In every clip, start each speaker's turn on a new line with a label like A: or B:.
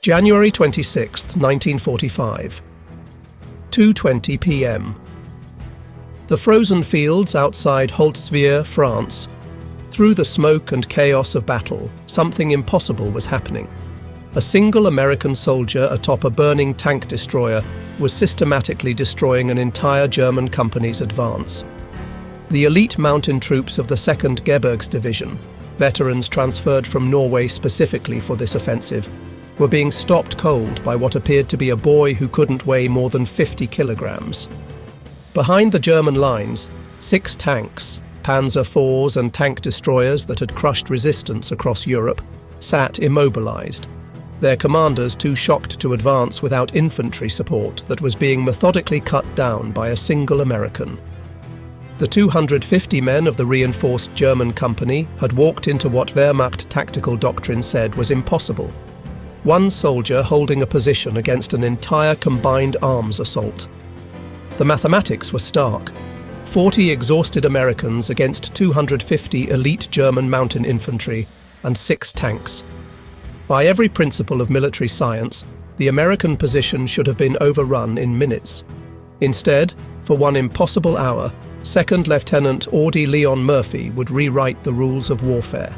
A: January 26, 1945. 2:20 p.m. The frozen fields outside Holtzwihr, France. Through the smoke and chaos of battle, something impossible was happening. A single American soldier atop a burning tank destroyer was systematically destroying an entire German company's advance. The elite mountain troops of the 2nd Gebirgsdivision, veterans transferred from Norway specifically for this offensive, were being stopped cold by what appeared to be a boy who couldn't weigh more than 50 kilograms. Behind the German lines, 6 tanks, Panzer IVs and tank destroyers that had crushed resistance across Europe, sat immobilized, their commanders too shocked to advance without infantry support that was being methodically cut down by a single American. The 250 men of the reinforced German company had walked into what Wehrmacht tactical doctrine said was impossible. One soldier holding a position against an entire combined arms assault. The mathematics were stark. 40 exhausted Americans against 250 elite German mountain infantry and 6 tanks. By every principle of military science, the American position should have been overrun in minutes. Instead, for one impossible hour, 2nd Lieutenant Audie Leon Murphy would rewrite the rules of warfare.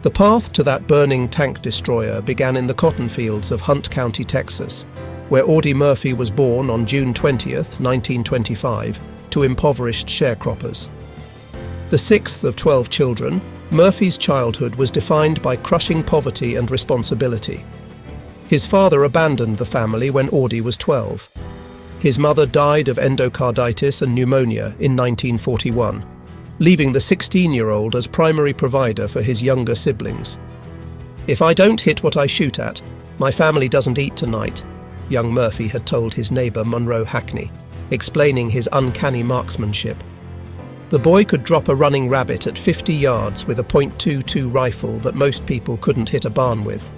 A: The path to that burning tank destroyer began in the cotton fields of Hunt County, Texas, where Audie Murphy was born on June 20th, 1925, to impoverished sharecroppers. The 6th of 12 children, Murphy's childhood was defined by crushing poverty and responsibility. His father abandoned the family when Audie was 12. His mother died of endocarditis and pneumonia in 1941. Leaving the 16-year-old as primary provider for his younger siblings. "If I don't hit what I shoot at, my family doesn't eat tonight," young Murphy had told his neighbor Monroe Hackney, explaining his uncanny marksmanship. The boy could drop a running rabbit at 50 yards with a .22 rifle that most people couldn't hit a barn with.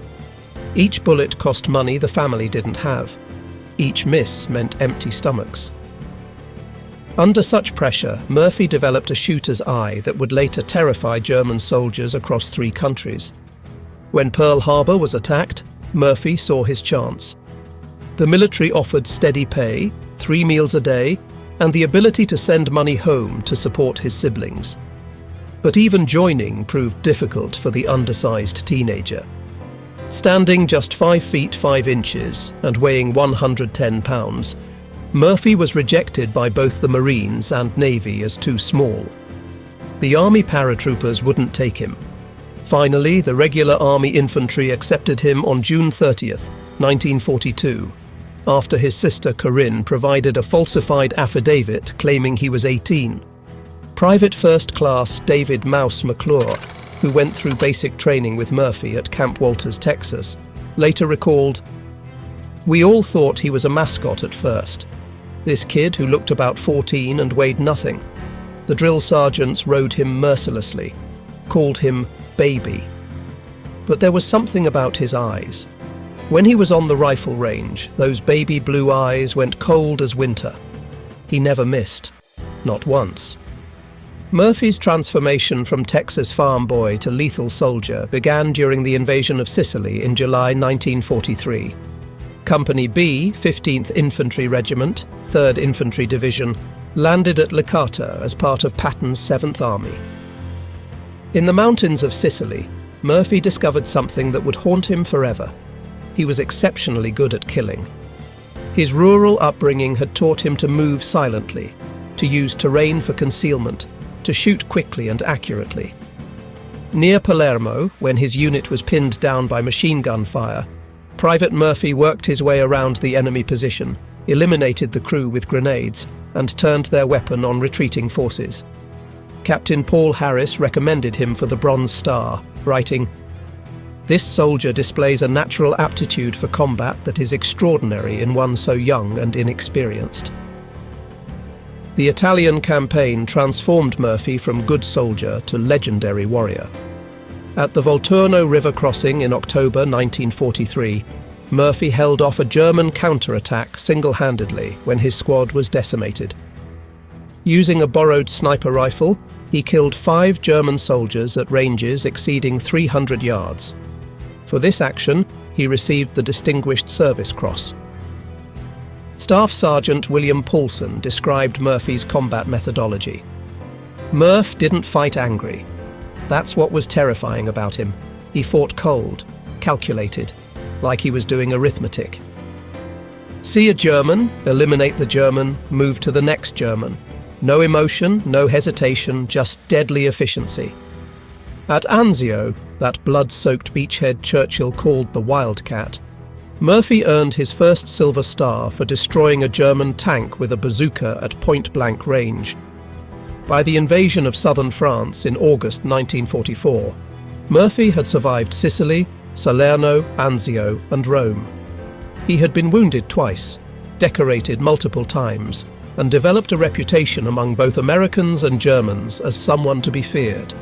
A: Each bullet cost money the family didn't have. Each miss meant empty stomachs. Under such pressure, Murphy developed a shooter's eye that would later terrify German soldiers across 3 countries. When Pearl Harbor was attacked, Murphy saw his chance. The military offered steady pay, 3 meals a day, and the ability to send money home to support his siblings. But even joining proved difficult for the undersized teenager. Standing just 5 feet 5 inches and weighing 110 pounds, Murphy was rejected by both the Marines and Navy as too small. The Army paratroopers wouldn't take him. Finally, the regular Army infantry accepted him on June 30th, 1942, after his sister Corinne provided a falsified affidavit claiming he was 18. Private First Class David Mouse McClure, who went through basic training with Murphy at Camp Walters, Texas, later recalled, "We all thought he was a mascot at first. This kid who looked about 14 and weighed nothing. The drill sergeants rode him mercilessly, called him baby. But there was something about his eyes. When he was on the rifle range, those baby blue eyes went cold as winter. He never missed, not once." Murphy's transformation from Texas farm boy to lethal soldier began during the invasion of Sicily in July 1943. Company B, 15th Infantry Regiment, 3rd Infantry Division, landed at Licata as part of Patton's 7th Army. In the mountains of Sicily, Murphy discovered something that would haunt him forever. He was exceptionally good at killing. His rural upbringing had taught him to move silently, to use terrain for concealment, to shoot quickly and accurately. Near Palermo, when his unit was pinned down by machine gun fire, Private Murphy worked his way around the enemy position, eliminated the crew with grenades, and turned their weapon on retreating forces. Captain Paul Harris recommended him for the Bronze Star, writing, "This soldier displays a natural aptitude for combat that is extraordinary in one so young and inexperienced." The Italian campaign transformed Murphy from good soldier to legendary warrior. At the Volturno River crossing in October 1943, Murphy held off a German counterattack single-handedly when his squad was decimated. Using a borrowed sniper rifle, he killed 5 German soldiers at ranges exceeding 300 yards. For this action, he received the Distinguished Service Cross. Staff Sergeant William Paulson described Murphy's combat methodology. Murph didn't fight angry. That's what was terrifying about him. He fought cold, calculated, like he was doing arithmetic. See a German, eliminate the German, move to the next German. No emotion, no hesitation, just deadly efficiency. At Anzio, that blood-soaked beachhead Churchill called the Wildcat, Murphy earned his first Silver Star for destroying a German tank with a bazooka at point-blank range. By the invasion of southern France in August 1944, Murphy had survived Sicily, Salerno, Anzio, and Rome. He had been wounded twice, decorated multiple times, and developed a reputation among both Americans and Germans as someone to be feared.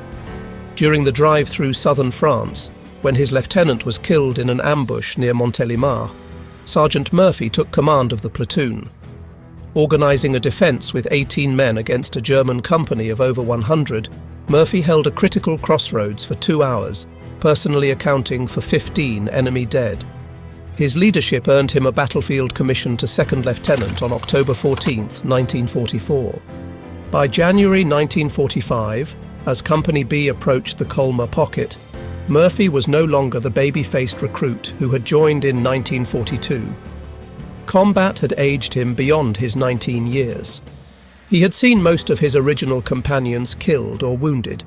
A: During the drive through southern France, when his lieutenant was killed in an ambush near Montélimar, Sergeant Murphy took command of the platoon. Organising a defence with 18 men against a German company of over 100, Murphy held a critical crossroads for 2 hours, personally accounting for 15 enemy dead. His leadership earned him a battlefield commission to second lieutenant on October 14, 1944. By January 1945, as Company B approached the Colmar Pocket, Murphy was no longer the baby-faced recruit who had joined in 1942. Combat had aged him beyond his 19 years. He had seen most of his original companions killed or wounded.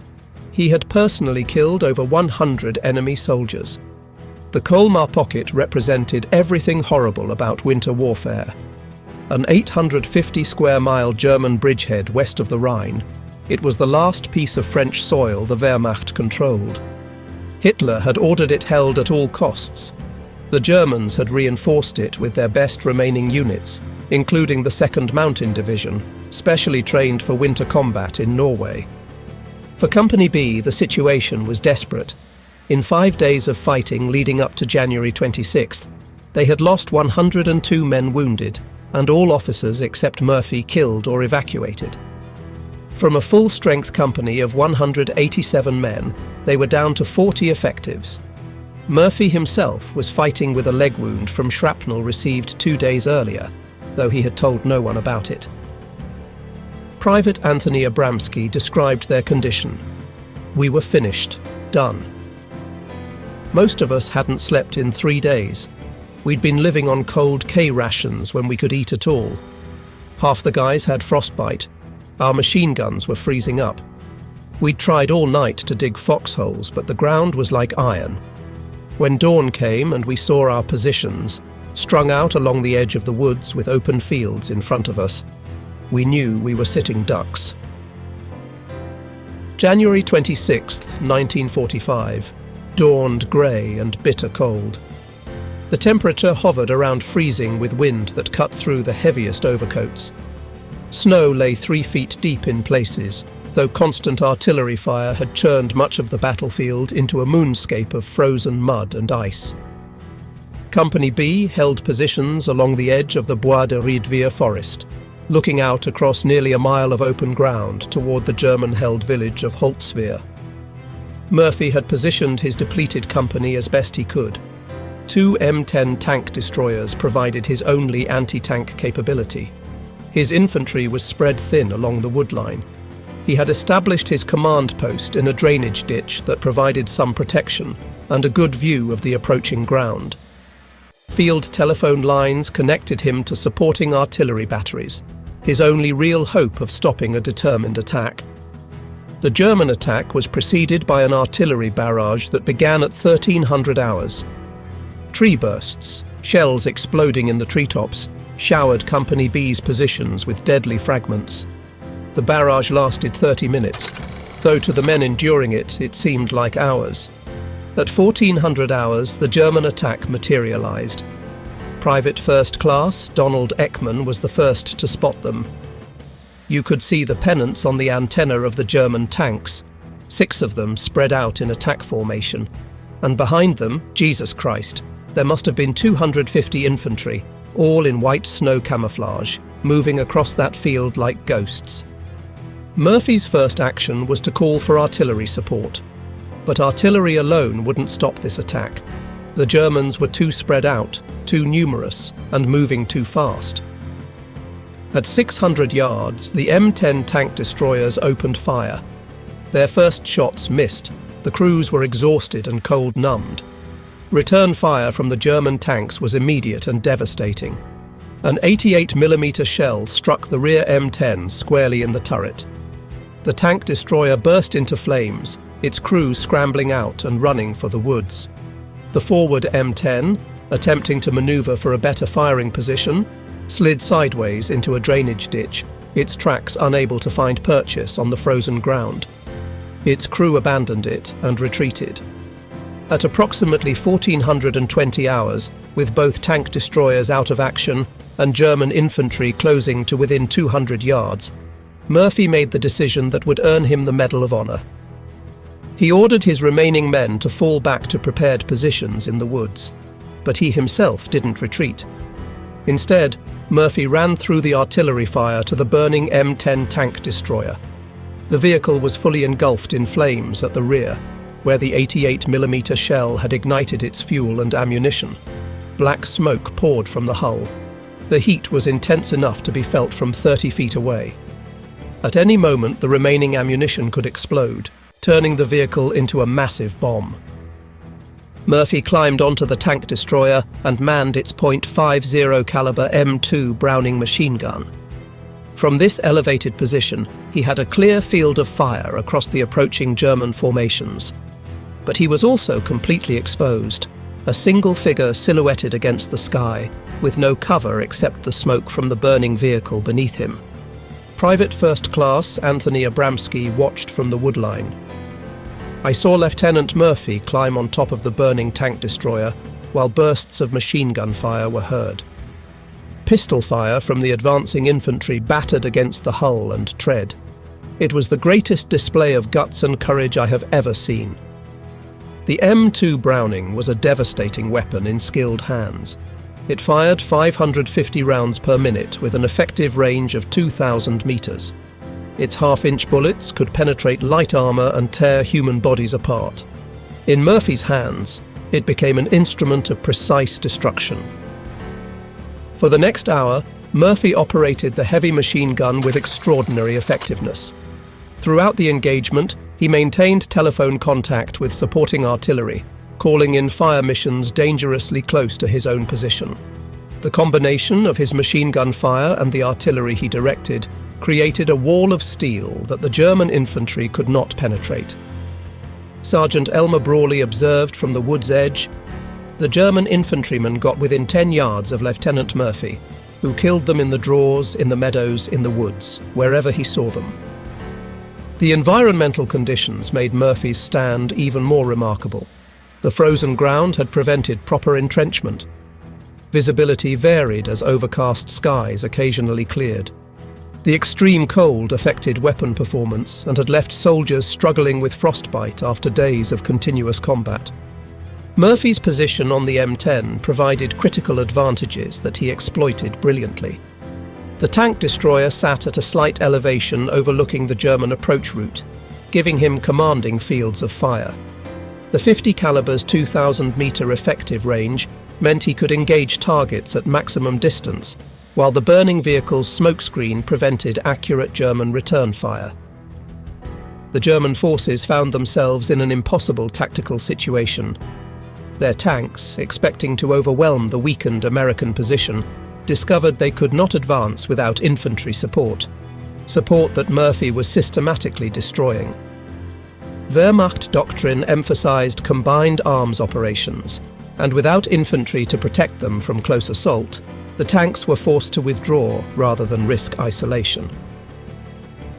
A: He had personally killed over 100 enemy soldiers. The Colmar Pocket represented everything horrible about winter warfare. An 850-square-mile German bridgehead west of the Rhine, it was the last piece of French soil the Wehrmacht controlled. Hitler had ordered it held at all costs. The Germans had reinforced it with their best remaining units, including the 2nd Mountain Division, specially trained for winter combat in Norway. For Company B, the situation was desperate. In 5 days of fighting leading up to January 26th, they had lost 102 men wounded, and all officers except Murphy killed or evacuated. From a full-strength company of 187 men, they were down to 40 effectives. Murphy himself was fighting with a leg wound from shrapnel received 2 days earlier, though he had told no one about it. Private Anthony Abramsky described their condition. "We were finished, done." Most of us hadn't slept in 3 days. We'd been living on cold K rations when we could eat at all. Half the guys had frostbite. Our machine guns were freezing up. We'd tried all night to dig foxholes, but the ground was like iron. When dawn came and we saw our positions, strung out along the edge of the woods with open fields in front of us, we knew we were sitting ducks. January 26, 1945, dawned grey and bitter cold. The temperature hovered around freezing with wind that cut through the heaviest overcoats. Snow lay 3 feet deep in places, though constant artillery fire had churned much of the battlefield into a moonscape of frozen mud and ice. Company B held positions along the edge of the Bois de Riedvier forest, looking out across nearly a mile of open ground toward the German-held village of Holzwihr. Murphy had positioned his depleted company as best he could. 2 M10 tank destroyers provided his only anti-tank capability. His infantry was spread thin along the woodline. He had established his command post in a drainage ditch that provided some protection and a good view of the approaching ground. Field telephone lines connected him to supporting artillery batteries, his only real hope of stopping a determined attack. The German attack was preceded by an artillery barrage that began at 1300 hours. Tree bursts, shells exploding in the treetops, showered Company B's positions with deadly fragments. The barrage lasted 30 minutes, though to the men enduring it, it seemed like hours. At 1400 hours, the German attack materialized. Private First Class Donald Ekman was the first to spot them. You could see the pennants on the antenna of the German tanks, 6 of them spread out in attack formation, and behind them, Jesus Christ, there must have been 250 infantry, all in white snow camouflage, moving across that field like ghosts. Murphy's first action was to call for artillery support. But artillery alone wouldn't stop this attack. The Germans were too spread out, too numerous, and moving too fast. At 600 yards, the M10 tank destroyers opened fire. Their first shots missed. The crews were exhausted and cold-numbed. Return fire from the German tanks was immediate and devastating. An 88mm shell struck the rear M10 squarely in the turret. The tank destroyer burst into flames, its crew scrambling out and running for the woods. The forward M10, attempting to maneuver for a better firing position, slid sideways into a drainage ditch, its tracks unable to find purchase on the frozen ground. Its crew abandoned it and retreated. At approximately 1420 hours, with both tank destroyers out of action and German infantry closing to within 200 yards, Murphy made the decision that would earn him the Medal of Honor. He ordered his remaining men to fall back to prepared positions in the woods, but he himself didn't retreat. Instead, Murphy ran through the artillery fire to the burning M10 tank destroyer. The vehicle was fully engulfed in flames at the rear, where the 88mm shell had ignited its fuel and ammunition. Black smoke poured from the hull. The heat was intense enough to be felt from 30 feet away. At any moment, the remaining ammunition could explode, turning the vehicle into a massive bomb. Murphy climbed onto the tank destroyer and manned its .50 caliber M2 Browning machine gun. From this elevated position, he had a clear field of fire across the approaching German formations. But he was also completely exposed, a single figure silhouetted against the sky, with no cover except the smoke from the burning vehicle beneath him. Private First Class Anthony Abramsky watched from the woodline. I saw Lieutenant Murphy climb on top of the burning tank destroyer, while bursts of machine gun fire were heard. Pistol fire from the advancing infantry battered against the hull and tread. It was the greatest display of guts and courage I have ever seen. The M2 Browning was a devastating weapon in skilled hands. It fired 550 rounds per minute with an effective range of 2,000 meters. Its half-inch bullets could penetrate light armor and tear human bodies apart. In Murphy's hands, it became an instrument of precise destruction. For the next hour, Murphy operated the heavy machine gun with extraordinary effectiveness. Throughout the engagement, he maintained telephone contact with supporting artillery, calling in fire missions dangerously close to his own position. The combination of his machine gun fire and the artillery he directed created a wall of steel that the German infantry could not penetrate. Sergeant Elmer Brawley observed from the wood's edge, "The German infantrymen got within 10 yards of Lieutenant Murphy, who killed them in the draws, in the meadows, in the woods, wherever he saw them." The environmental conditions made Murphy's stand even more remarkable. The frozen ground had prevented proper entrenchment. Visibility varied as overcast skies occasionally cleared. The extreme cold affected weapon performance and had left soldiers struggling with frostbite after days of continuous combat. Murphy's position on the M10 provided critical advantages that he exploited brilliantly. The tank destroyer sat at a slight elevation overlooking the German approach route, giving him commanding fields of fire. The 50 caliber's 2,000-meter effective range meant he could engage targets at maximum distance, while the burning vehicle's smokescreen prevented accurate German return fire. The German forces found themselves in an impossible tactical situation. Their tanks, expecting to overwhelm the weakened American position, discovered they could not advance without infantry support that Murphy was systematically destroying. Wehrmacht doctrine emphasized combined arms operations, and without infantry to protect them from close assault, the tanks were forced to withdraw rather than risk isolation.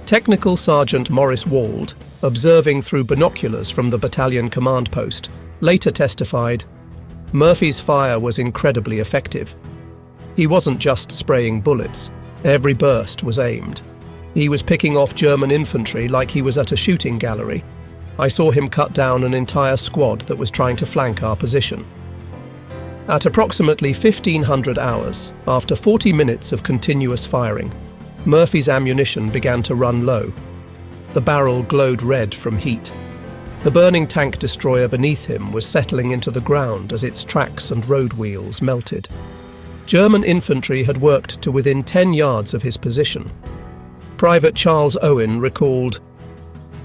A: Technical Sergeant Morris Wald, observing through binoculars from the battalion command post, later testified, "Murphy's fire was incredibly effective. He wasn't just spraying bullets. Every burst was aimed. He was picking off German infantry like he was at a shooting gallery. I saw him cut down an entire squad that was trying to flank our position." At approximately 1500 hours, after 40 minutes of continuous firing, Murphy's ammunition began to run low. The barrel glowed red from heat. The burning tank destroyer beneath him was settling into the ground as its tracks and road wheels melted. German infantry had worked to within 10 yards of his position. Private Charles Owen recalled,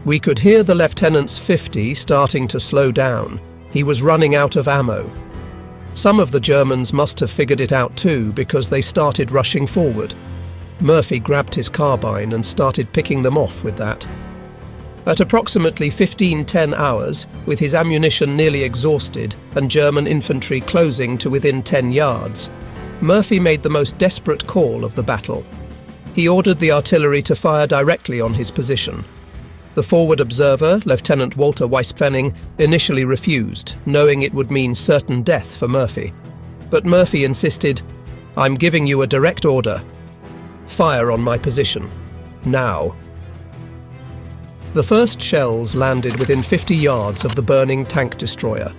A: "We could hear the lieutenant's 50 starting to slow down. He was running out of ammo. Some of the Germans must have figured it out too, because they started rushing forward. Murphy grabbed his carbine and started picking them off with that." At approximately 15:10 hours, with his ammunition nearly exhausted and German infantry closing to within 10 yards, Murphy made the most desperate call of the battle. He ordered the artillery to fire directly on his position. The forward observer, Lieutenant Walter Weispfenning, initially refused, knowing it would mean certain death for Murphy. But Murphy insisted, "I'm giving you a direct order. Fire on my position. Now." The first shells landed within 50 yards of the burning tank destroyer.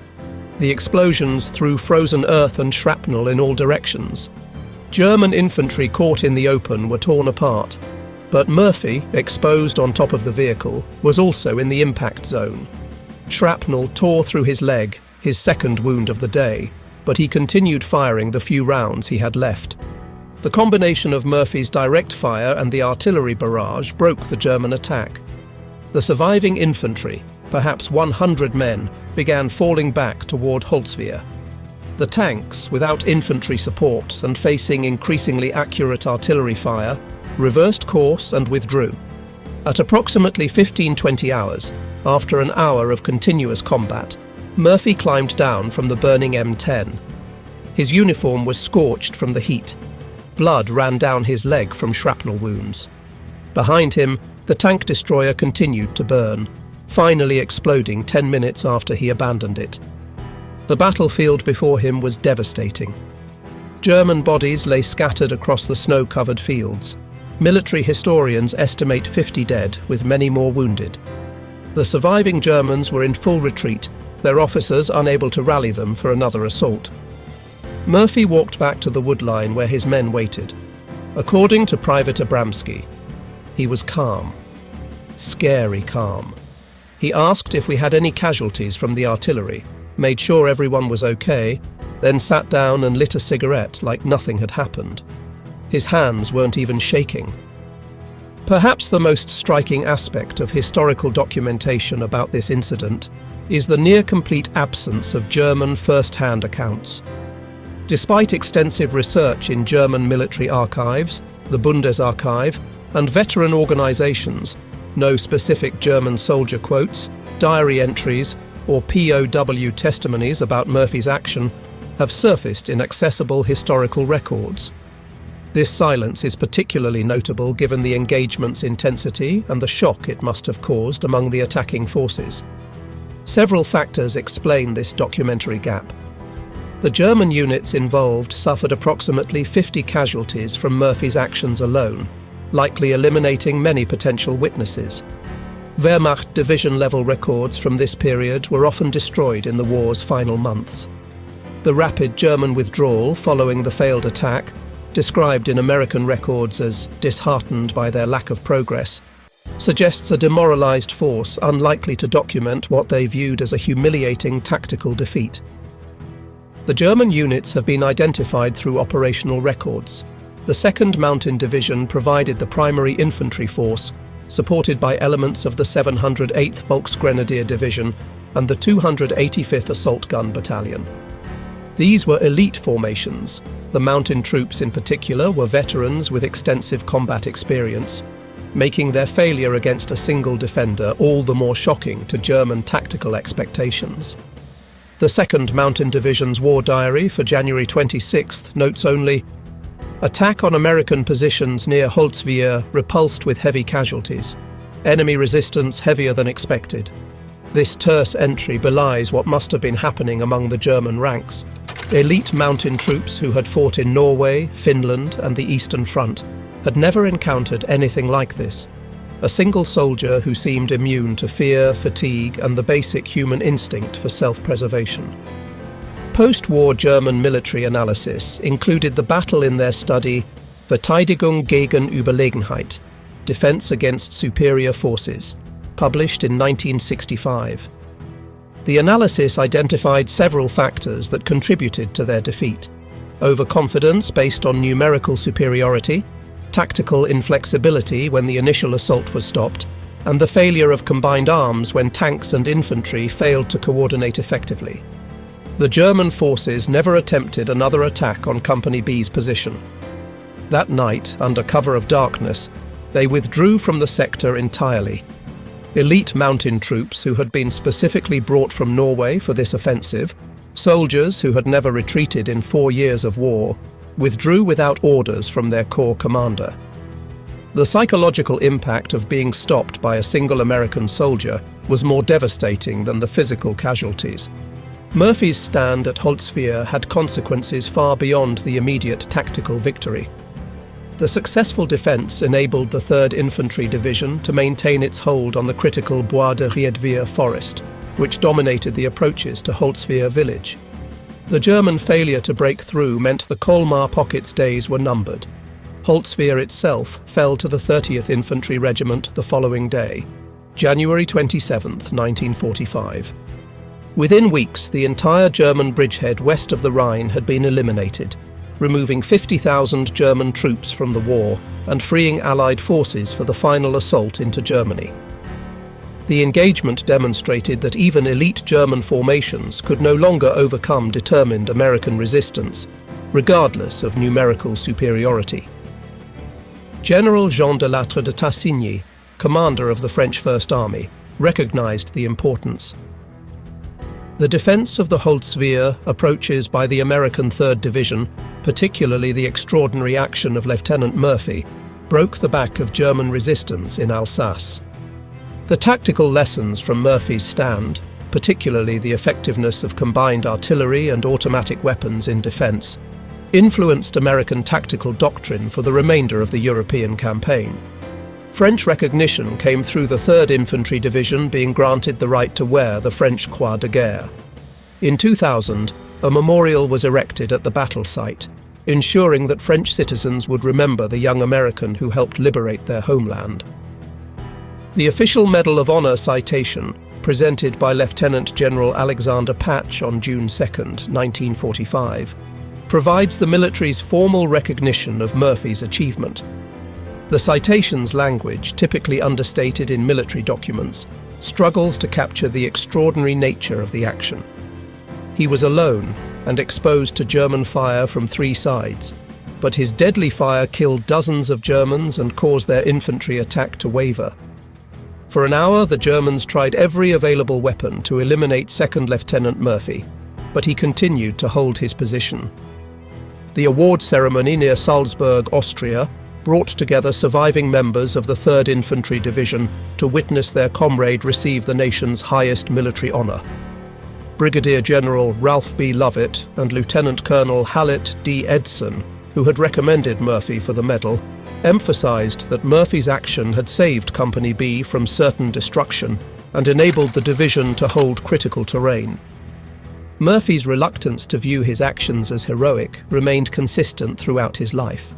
A: The explosions threw frozen earth and shrapnel in all directions. German infantry caught in the open were torn apart. But Murphy, exposed on top of the vehicle, was also in the impact zone. Shrapnel tore through his leg, his second wound of the day, but he continued firing the few rounds he had left. The combination of Murphy's direct fire and the artillery barrage broke the German attack. The surviving infantry, perhaps 100 men, began falling back toward Holzwihr. The tanks, without infantry support and facing increasingly accurate artillery fire, reversed course and withdrew. At approximately 15-20 hours, after an hour of continuous combat, Murphy climbed down from the burning M10. His uniform was scorched from the heat. Blood ran down his leg from shrapnel wounds. Behind him, the tank destroyer continued to burn, finally exploding 10 minutes after he abandoned it. The battlefield before him was devastating. German bodies lay scattered across the snow-covered fields. Military historians estimate 50 dead, with many more wounded. The surviving Germans were in full retreat, their officers unable to rally them for another assault. Murphy walked back to the wood line where his men waited. According to Private Abramsky, he was calm. Scary calm. He asked if we had any casualties from the artillery, made sure everyone was okay, then sat down and lit a cigarette like nothing had happened. His hands weren't even shaking. Perhaps the most striking aspect of historical documentation about this incident is the near-complete absence of German first-hand accounts. Despite extensive research in German military archives, the Bundesarchiv, and veteran organizations, no specific German soldier quotes, diary entries, or POW testimonies about Murphy's action have surfaced in accessible historical records. This silence is particularly notable given the engagement's intensity and the shock it must have caused among the attacking forces. Several factors explain this documentary gap. The German units involved suffered approximately 50 casualties from Murphy's actions alone, likely eliminating many potential witnesses. Wehrmacht division-level records from this period were often destroyed in the war's final months. The rapid German withdrawal following the failed attack, described in American records as disheartened by their lack of progress, suggests a demoralized force unlikely to document what they viewed as a humiliating tactical defeat. The German units have been identified through operational records. The 2nd Mountain Division provided the primary infantry force, supported by elements of the 708th Volksgrenadier Division and the 285th Assault Gun Battalion. These were elite formations. The mountain troops in particular were veterans with extensive combat experience, making their failure against a single defender all the more shocking to German tactical expectations. The 2nd Mountain Division's war diary for January 26th notes only, "Attack on American positions near Holzwihr repulsed with heavy casualties. Enemy resistance heavier than expected." This terse entry belies what must have been happening among the German ranks. Elite mountain troops who had fought in Norway, Finland, and the Eastern Front had never encountered anything like this. A single soldier who seemed immune to fear, fatigue, and the basic human instinct for self-preservation. Post-war German military analysis included the battle in their study Verteidigung gegen Überlegenheit, Defense Against Superior Forces, published in 1965. The analysis identified several factors that contributed to their defeat: overconfidence based on numerical superiority, tactical inflexibility when the initial assault was stopped, and the failure of combined arms when tanks and infantry failed to coordinate effectively. The German forces never attempted another attack on Company B's position. That night, under cover of darkness, they withdrew from the sector entirely. Elite mountain troops who had been specifically brought from Norway for this offensive, soldiers who had never retreated in 4 years of war, withdrew without orders from their corps commander. The psychological impact of being stopped by a single American soldier was more devastating than the physical casualties. Murphy's stand at Holzwihr had consequences far beyond the immediate tactical victory. The successful defence enabled the 3rd Infantry Division to maintain its hold on the critical Bois de Riedwehr forest, which dominated the approaches to Holzwihr village. The German failure to break through meant the Colmar Pocket's days were numbered. Holzwihr itself fell to the 30th Infantry Regiment the following day, January 27, 1945. Within weeks, the entire German bridgehead west of the Rhine had been eliminated, removing 50,000 German troops from the war and freeing Allied forces for the final assault into Germany. The engagement demonstrated that even elite German formations could no longer overcome determined American resistance, regardless of numerical superiority. General Jean de Lattre de Tassigny, commander of the French First Army, recognized the importance. The defense of the Holzwihr approaches by the American 3rd Division, particularly the extraordinary action of Lieutenant Murphy, broke the back of German resistance in Alsace. The tactical lessons from Murphy's stand, particularly the effectiveness of combined artillery and automatic weapons in defense, influenced American tactical doctrine for the remainder of the European campaign. French recognition came through the 3rd Infantry Division being granted the right to wear the French Croix de Guerre. In 2000, a memorial was erected at the battle site, ensuring that French citizens would remember the young American who helped liberate their homeland. The official Medal of Honor citation, presented by Lieutenant General Alexander Patch on June 2, 1945, provides the military's formal recognition of Murphy's achievement. The citation's language, typically understated in military documents, struggles to capture the extraordinary nature of the action. He was alone and exposed to German fire from 3 sides, but his deadly fire killed dozens of Germans and caused their infantry attack to waver. For an hour, the Germans tried every available weapon to eliminate 2nd Lieutenant Murphy, but he continued to hold his position. The award ceremony near Salzburg, Austria, brought together surviving members of the 3rd Infantry Division to witness their comrade receive the nation's highest military honor. Brigadier General Ralph B. Lovett and Lieutenant Colonel Hallett D. Edson, who had recommended Murphy for the medal, emphasized that Murphy's action had saved Company B from certain destruction and enabled the division to hold critical terrain. Murphy's reluctance to view his actions as heroic remained consistent throughout his life.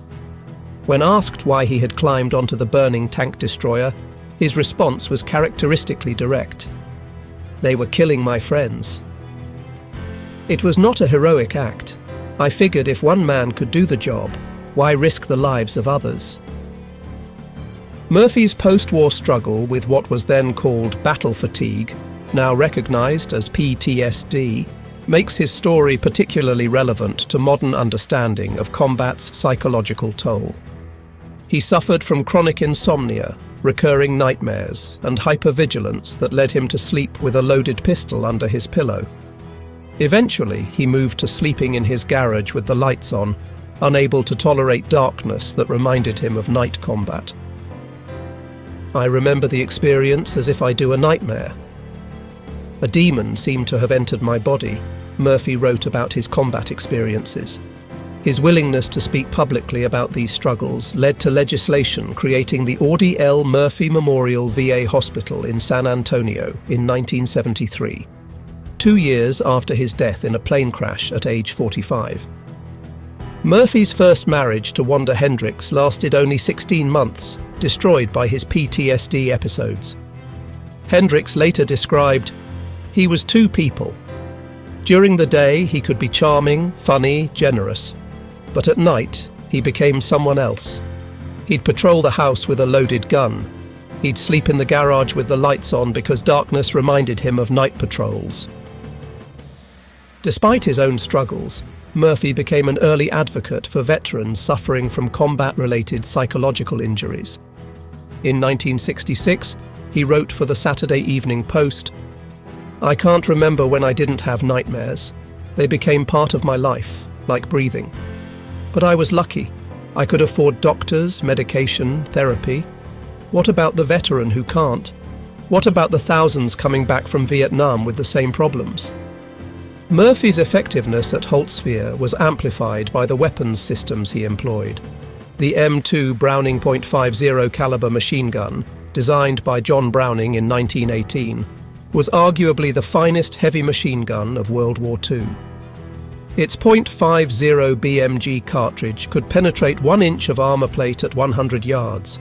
A: When asked why he had climbed onto the burning tank destroyer, his response was characteristically direct. "They were killing my friends." It was not a heroic act. I figured if one man could do the job, why risk the lives of others? Murphy's post-war struggle with what was then called battle fatigue, now recognized as PTSD, makes his story particularly relevant to modern understanding of combat's psychological toll. He suffered from chronic insomnia, recurring nightmares, and hypervigilance that led him to sleep with a loaded pistol under his pillow. Eventually, he moved to sleeping in his garage with the lights on, unable to tolerate darkness that reminded him of night combat. "I remember the experience as if I do a nightmare. A demon seemed to have entered my body," Murphy wrote about his combat experiences. His willingness to speak publicly about these struggles led to legislation creating the Audie L. Murphy Memorial VA Hospital in San Antonio in 1973, 2 years after his death in a plane crash at age 45. Murphy's first marriage to Wanda Hendricks lasted only 16 months, destroyed by his PTSD episodes. Hendricks later described, He was two people. During the day, he could be charming, funny, generous. But at night, he became someone else. He'd patrol the house with a loaded gun. He'd sleep in the garage with the lights on because darkness reminded him of night patrols. Despite his own struggles, Murphy became an early advocate for veterans suffering from combat-related psychological injuries. In 1966, he wrote for the Saturday Evening Post, "I can't remember when I didn't have nightmares. They became part of my life, like breathing. But I was lucky. I could afford doctors, medication, therapy. What about the veteran who can't? What about the thousands coming back from Vietnam with the same problems?" Murphy's effectiveness at Holtzwihr was amplified by the weapons systems he employed. The M2 Browning .50 caliber machine gun, designed by John Browning in 1918, was arguably the finest heavy machine gun of World War II. Its .50 BMG cartridge could penetrate 1 inch of armor plate at 100 yards.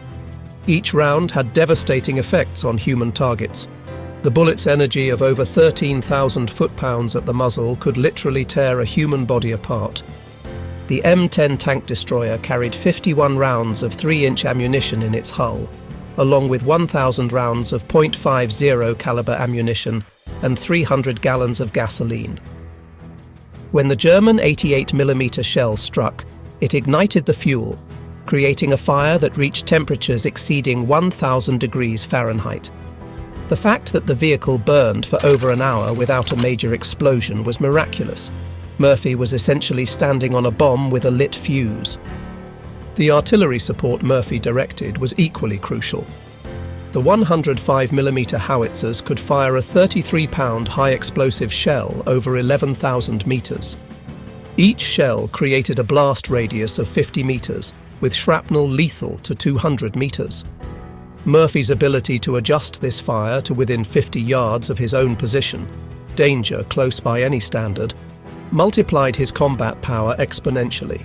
A: Each round had devastating effects on human targets. The bullet's energy of over 13,000 foot-pounds at the muzzle could literally tear a human body apart. The M10 tank destroyer carried 51 rounds of 3-inch ammunition in its hull, along with 1,000 rounds of .50 caliber ammunition and 300 gallons of gasoline. When the German 88mm shell struck, it ignited the fuel, creating a fire that reached temperatures exceeding 1,000 degrees Fahrenheit. The fact that the vehicle burned for over an hour without a major explosion was miraculous. Murphy was essentially standing on a bomb with a lit fuse. The artillery support Murphy directed was equally crucial. The 105mm howitzers could fire a 33-pound high-explosive shell over 11,000 meters. Each shell created a blast radius of 50 meters, with shrapnel lethal to 200 meters. Murphy's ability to adjust this fire to within 50 yards of his own position, danger close by any standard, multiplied his combat power exponentially.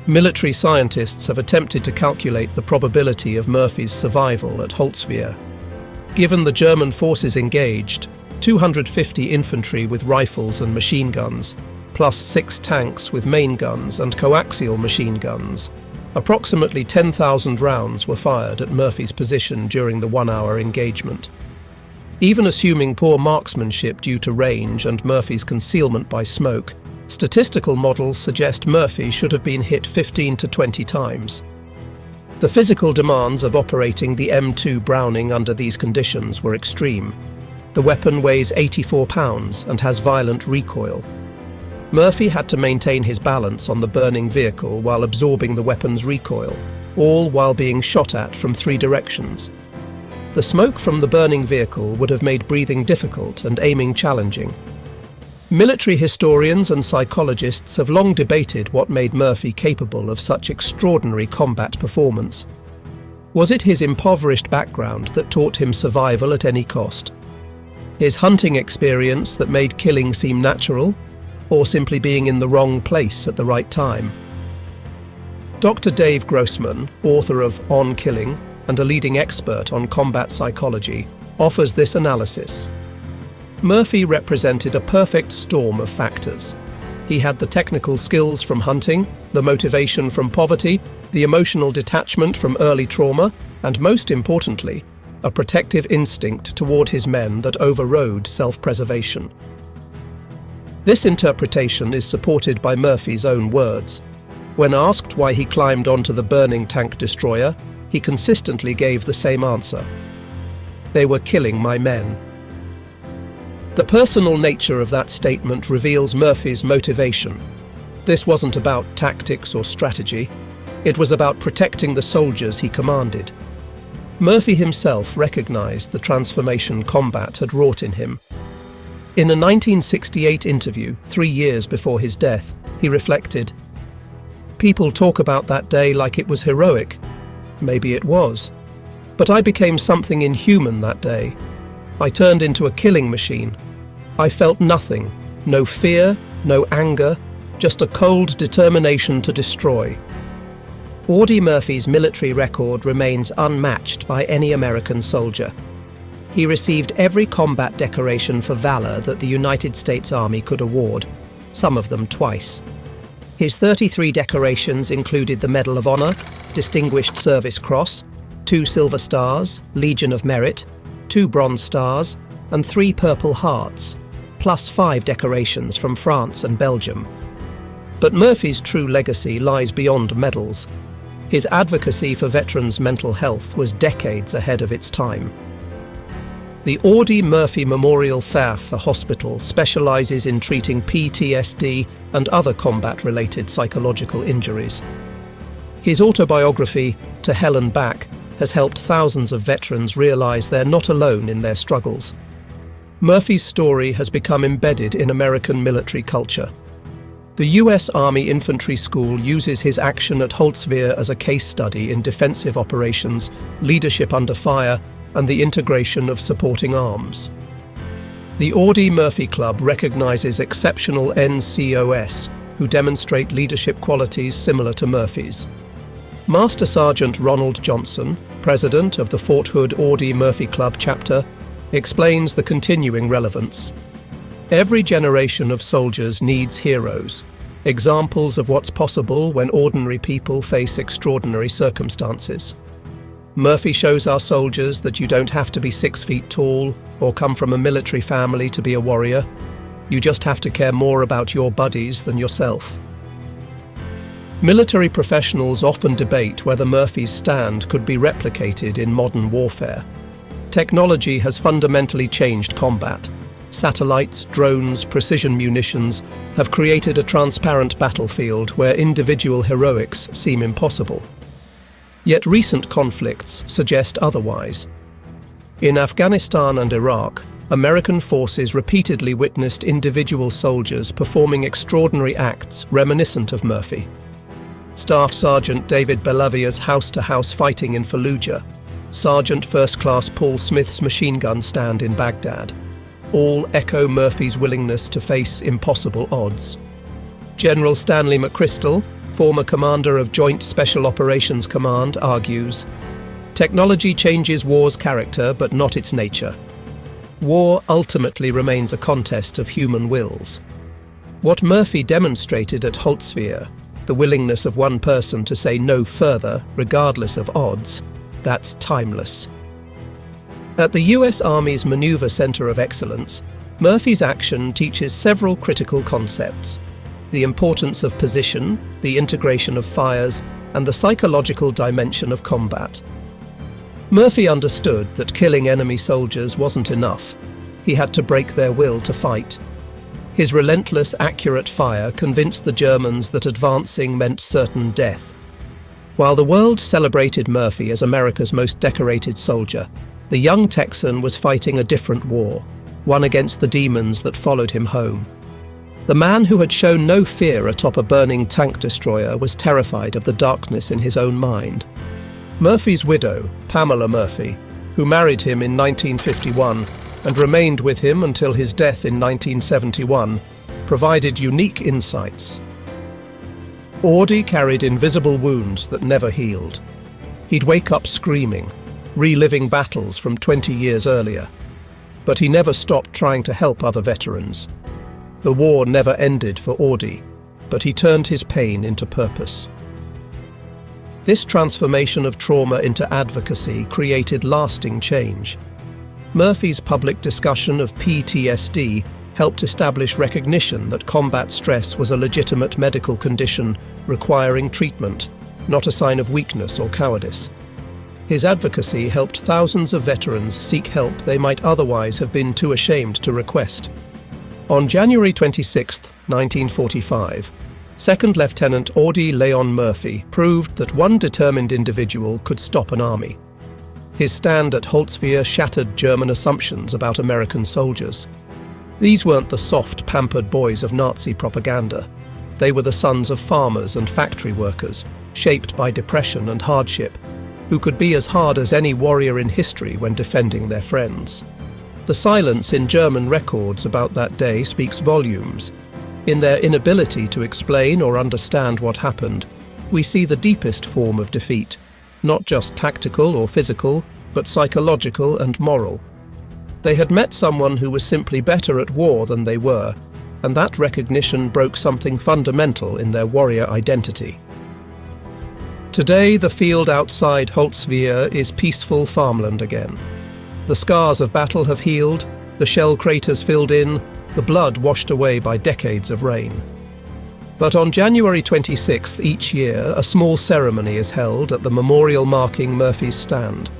A: Military scientists have attempted to calculate the probability of Murphy's survival at Holtzwihr. Given the German forces engaged, 250 infantry with rifles and machine guns, plus 6 tanks with main guns and coaxial machine guns, approximately 10,000 rounds were fired at Murphy's position during the 1-hour engagement. Even assuming poor marksmanship due to range and Murphy's concealment by smoke, statistical models suggest Murphy should have been hit 15 to 20 times. The physical demands of operating the M2 Browning under these conditions were extreme. The weapon weighs 84 pounds and has violent recoil. Murphy had to maintain his balance on the burning vehicle while absorbing the weapon's recoil, all while being shot at from 3 directions. The smoke from the burning vehicle would have made breathing difficult and aiming challenging. Military historians and psychologists have long debated what made Murphy capable of such extraordinary combat performance. Was it his impoverished background that taught him survival at any cost? His hunting experience that made killing seem natural? Or simply being in the wrong place at the right time? Dr. Dave Grossman, author of On Killing and a leading expert on combat psychology, offers this analysis. Murphy represented a perfect storm of factors. He had the technical skills from hunting, the motivation from poverty, the emotional detachment from early trauma, and most importantly, a protective instinct toward his men that overrode self-preservation. This interpretation is supported by Murphy's own words. When asked why he climbed onto the burning tank destroyer, he consistently gave the same answer. "They were killing my men." The personal nature of that statement reveals Murphy's motivation. This wasn't about tactics or strategy. It was about protecting the soldiers he commanded. Murphy himself recognized the transformation combat had wrought in him. In a 1968 interview, 3 years before his death, he reflected, "People talk about that day like it was heroic. Maybe it was. But I became something inhuman that day. I turned into a killing machine. I felt nothing, no fear, no anger, just a cold determination to destroy." Audie Murphy's military record remains unmatched by any American soldier. He received every combat decoration for valor that the United States Army could award, some of them twice. His 33 decorations included the Medal of Honor, Distinguished Service Cross, 2 Silver Stars, Legion of Merit, 2 Bronze Stars, and 3 Purple Hearts, plus 5 decorations from France and Belgium. But Murphy's true legacy lies beyond medals. His advocacy for veterans' mental health was decades ahead of its time. The Audie Murphy Memorial Thafe Hospital specializes in treating PTSD and other combat-related psychological injuries. His autobiography, To Hell and Back, has helped thousands of veterans realize they're not alone in their struggles. Murphy's story has become embedded in American military culture. The U.S. Army Infantry School uses his action at Holtzwihr as a case study in defensive operations, leadership under fire, and the integration of supporting arms. The Audie Murphy Club recognizes exceptional NCOS who demonstrate leadership qualities similar to Murphy's. Master Sergeant Ronald Johnson, president of the Fort Hood Audie Murphy Club chapter, explains the continuing relevance. Every generation of soldiers needs heroes, examples of what's possible when ordinary people face extraordinary circumstances. Murphy shows our soldiers that you don't have to be 6 feet tall or come from a military family to be a warrior. You just have to care more about your buddies than yourself. Military professionals often debate whether Murphy's stand could be replicated in modern warfare. Technology has fundamentally changed combat. Satellites, drones, precision munitions have created a transparent battlefield where individual heroics seem impossible. Yet recent conflicts suggest otherwise. In Afghanistan and Iraq, American forces repeatedly witnessed individual soldiers performing extraordinary acts reminiscent of Murphy. Staff Sergeant David Belavia's house-to-house fighting in Fallujah, Sergeant First Class Paul Smith's machine gun stand in Baghdad, all echo Murphy's willingness to face impossible odds. General Stanley McChrystal, former commander of Joint Special Operations Command, argues, "Technology changes war's character, but not its nature. War ultimately remains a contest of human wills." What Murphy demonstrated at Holtzwihr, the willingness of one person to say no further, regardless of odds, that's timeless. At the U.S. Army's Maneuver Center of Excellence, Murphy's action teaches several critical concepts: the importance of position, the integration of fires, and the psychological dimension of combat. Murphy understood that killing enemy soldiers wasn't enough. He had to break their will to fight. His relentless, accurate fire convinced the Germans that advancing meant certain death. While the world celebrated Murphy as America's most decorated soldier, the young Texan was fighting a different war, one against the demons that followed him home. The man who had shown no fear atop a burning tank destroyer was terrified of the darkness in his own mind. Murphy's widow, Pamela Murphy, who married him in 1951 and remained with him until his death in 1971, provided unique insights. Audie carried invisible wounds that never healed. He'd wake up screaming, reliving battles from 20 years earlier. But he never stopped trying to help other veterans. The war never ended for Audie, but he turned his pain into purpose. This transformation of trauma into advocacy created lasting change. Murphy's public discussion of PTSD helped establish recognition that combat stress was a legitimate medical condition requiring treatment, not a sign of weakness or cowardice. His advocacy helped thousands of veterans seek help they might otherwise have been too ashamed to request. On January 26, 1945, Second Lieutenant Audie Leon Murphy proved that one determined individual could stop an army. His stand at Holtzwihr shattered German assumptions about American soldiers. These weren't the soft, pampered boys of Nazi propaganda. They were the sons of farmers and factory workers, shaped by depression and hardship, who could be as hard as any warrior in history when defending their friends. The silence in German records about that day speaks volumes. In their inability to explain or understand what happened, we see the deepest form of defeat, not just tactical or physical, but psychological and moral. They had met someone who was simply better at war than they were, and that recognition broke something fundamental in their warrior identity. Today, the field outside Holtzwihr is peaceful farmland again. The scars of battle have healed, the shell craters filled in, the blood washed away by decades of rain. But on January 26th each year, a small ceremony is held at the memorial marking Murphy's Stand.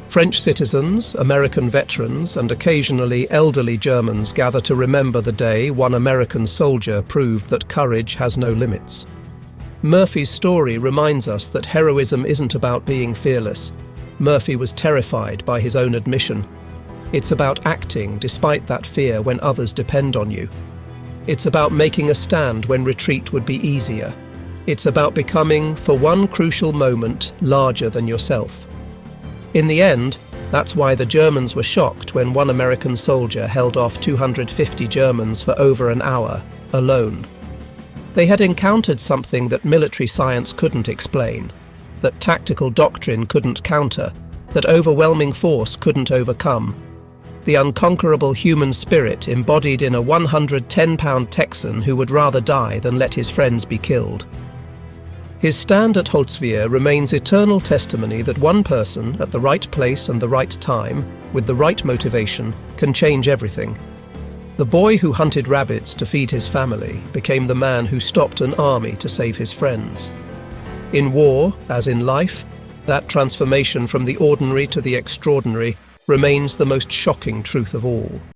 A: French citizens, American veterans, and occasionally elderly Germans gather to remember the day one American soldier proved that courage has no limits. Murphy's story reminds us that heroism isn't about being fearless. Murphy was terrified by his own admission. It's about acting despite that fear when others depend on you. It's about making a stand when retreat would be easier. It's about becoming, for one crucial moment, larger than yourself. In the end, that's why the Germans were shocked when one American soldier held off 250 Germans for over an hour, alone. They had encountered something that military science couldn't explain, that tactical doctrine couldn't counter, that overwhelming force couldn't overcome. The unconquerable human spirit embodied in a 110-pound Texan who would rather die than let his friends be killed. His stand at Holtzwihr remains eternal testimony that one person at the right place and the right time, with the right motivation, can change everything. The boy who hunted rabbits to feed his family became the man who stopped an army to save his friends. In war, as in life, that transformation from the ordinary to the extraordinary remains the most shocking truth of all.